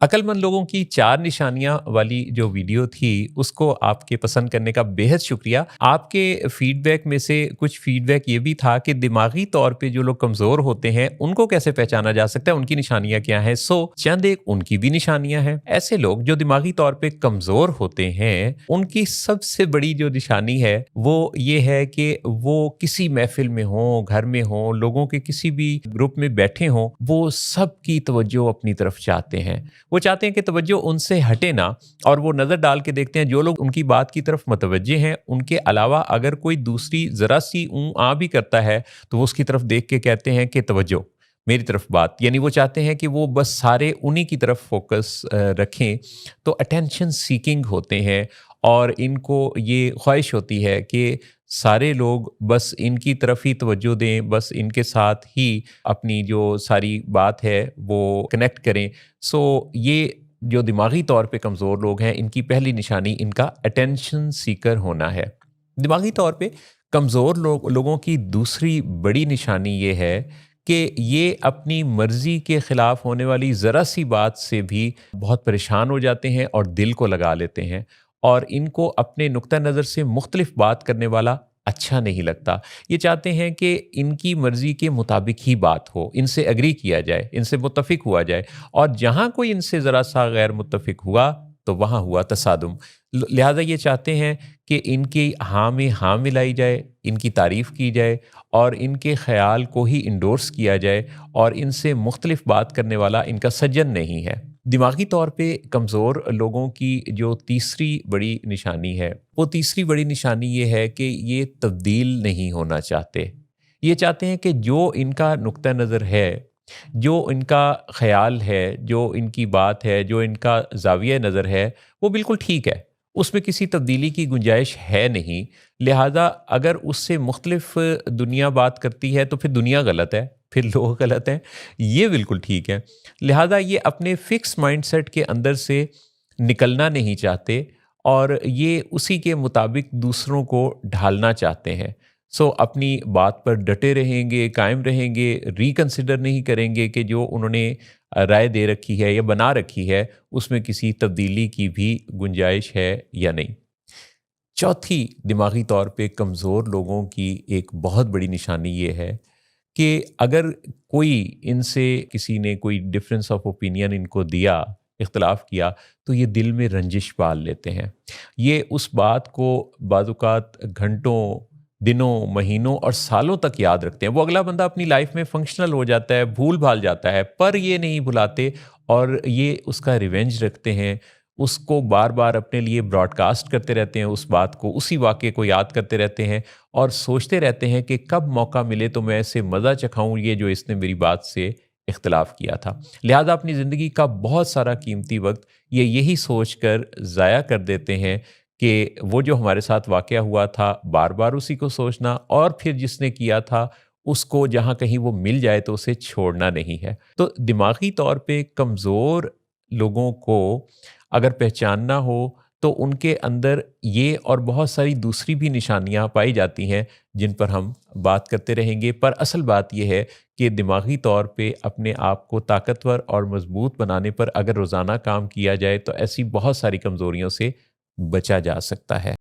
अक्लमंद लोगों की 4 निशानियाँ वाली जो वीडियो थी, उसको आपके पसंद करने का बेहद शुक्रिया। आपके फ़ीडबैक में से कुछ फ़ीडबैक ये भी था कि दिमागी तौर पे जो लोग कमज़ोर होते हैं, उनको कैसे पहचाना जा सकता है, उनकी निशानियाँ क्या हैं? चंद एक उनकी भी निशानियाँ हैं। ऐसे लोग जो दिमागी तौर पे कमज़ोर होते हैं, उनकी सबसे बड़ी जो निशानी है, वो ये है कि वो किसी महफ़िल में हों, घर में हों, लोगों के किसी भी ग्रुप में बैठे हों, वो सबकी तवज्जो अपनी तरफ चाहते हैं। वो चाहते हैं कि तवज्जो उनसे हटे ना, और वो नज़र डाल के देखते हैं जो लोग उनकी बात की तरफ मतवज्जे हैं, उनके अलावा अगर कोई दूसरी ज़रा सी ऊँ आ भी करता है, तो वो उसकी तरफ देख के कहते हैं कि तवज्जो, मेरी तरफ बात। यानी वो चाहते हैं कि वो बस सारे उन्हीं की तरफ फ़ोकस रखें। तो अटेंशन सीकिंग होते हैं, और इनको ये ख्वाहिश होती है कि सारे लोग बस इनकी तरफ ही तवज्जो दें, बस इनके साथ ही अपनी जो सारी बात है वो कनेक्ट करें। ये जो दिमागी तौर पे कमज़ोर लोग हैं, इनकी पहली निशानी इनका अटेंशन सीकर होना है। दिमागी तौर पे कमज़ोर लोगों की दूसरी बड़ी निशानी ये है कि ये अपनी मर्ज़ी के ख़िलाफ़ होने वाली ज़रा सी बात से भी बहुत परेशान हो जाते हैं और दिल को लगा लेते हैं, और इनको अपने नुक्ता नज़र से मुख्तलिफ बात करने वाला अच्छा नहीं लगता। ये चाहते हैं कि इनकी मर्ज़ी के मुताबिक ही बात हो, इनसे एग्री किया जाए, इनसे मुत्तफ़िक हुआ जाए, और जहाँ कोई इनसे ज़रा-सा गैर मुत्तफ़िक हुआ, तो वहाँ हुआ तसादुम। लिहाज़ा ये चाहते हैं कि इनकी हाँ में हाँ मिलाई जाए, इनकी तारीफ़ की जाए, और इनके ख़याल को ही इंडोर्स किया जाए, और इनसे मुख्तलिफ बात करने वाला इनका सज्जन नहीं है। दिमागी तौर पे कमज़ोर लोगों की जो तीसरी बड़ी निशानी है, वो तीसरी बड़ी निशानी ये है कि ये तब्दील नहीं होना चाहते। ये चाहते हैं कि जो इनका नुक्ता नज़र है, जो इनका ख़याल है, जो इनकी बात है, जो इनका ज़ाविया नज़र है, वो बिल्कुल ठीक है। उसमें किसी तब्दीली की गुंजाइश है नहीं। लिहाज़ा अगर उससे मुख्तलिफ़ दुनिया बात करती है, तो फिर दुनिया गलत है, फिर लोग गलत हैं, ये बिल्कुल ठीक है। लिहाजा ये अपने फिक्स माइंडसेट के अंदर से निकलना नहीं चाहते, और ये उसी के मुताबिक दूसरों को ढालना चाहते हैं। अपनी बात पर डटे रहेंगे, कायम रहेंगे, रिकंसिडर नहीं करेंगे कि जो उन्होंने राय दे रखी है या बना रखी है, उसमें किसी तब्दीली की भी गुंजाइश है या नहीं। चौथी दिमागी तौर पे कमज़ोर लोगों की एक बहुत बड़ी निशानी ये है कि अगर कोई इनसे किसी ने कोई डिफरेंस ऑफ ओपिनियन इनको दिया, इख्तलाफ किया, तो ये दिल में रंजिश पाल लेते हैं। ये उस बात को बाज़-औक़ात घंटों, दिनों, महीनों और सालों तक याद रखते हैं। वो अगला बंदा अपनी लाइफ में फंक्शनल हो जाता है, भूल-भाल जाता है, पर ये नहीं भुलाते, और ये उसका रिवेंज रखते हैं। उसको बार-बार अपने लिए ब्रॉडकास्ट करते रहते हैं, उस बात को, उसी वाक़ये को याद करते रहते हैं, और सोचते रहते हैं कि कब मौका मिले तो मैं इसे मज़ा चखाऊँ, ये जो इसने मेरी बात से इख्तिलाफ़ किया था। लिहाज़ा अपनी ज़िंदगी का बहुत सारा कीमती वक़्त ये यही सोच कर ज़ाया कर देते हैं कि वो जो हमारे साथ वाक़या हुआ था, बार-बार उसी को सोचना, और फिर जिसने किया था, उसको जहाँ कहीं वो मिल जाए तो उसे छोड़ना नहीं है। तो दिमागी तौर पे कमज़ोर लोगों को अगर पहचानना हो, तो उनके अंदर ये और बहुत सारी दूसरी भी निशानियाँ पाई जाती हैं, जिन पर हम बात करते रहेंगे। पर असल बात ये है कि दिमागी तौर पे अपने आप को ताकतवर और मज़बूत बनाने पर अगर रोज़ाना काम किया जाए, तो ऐसी बहुत सारी कमज़ोरियों से बचा जा सकता है।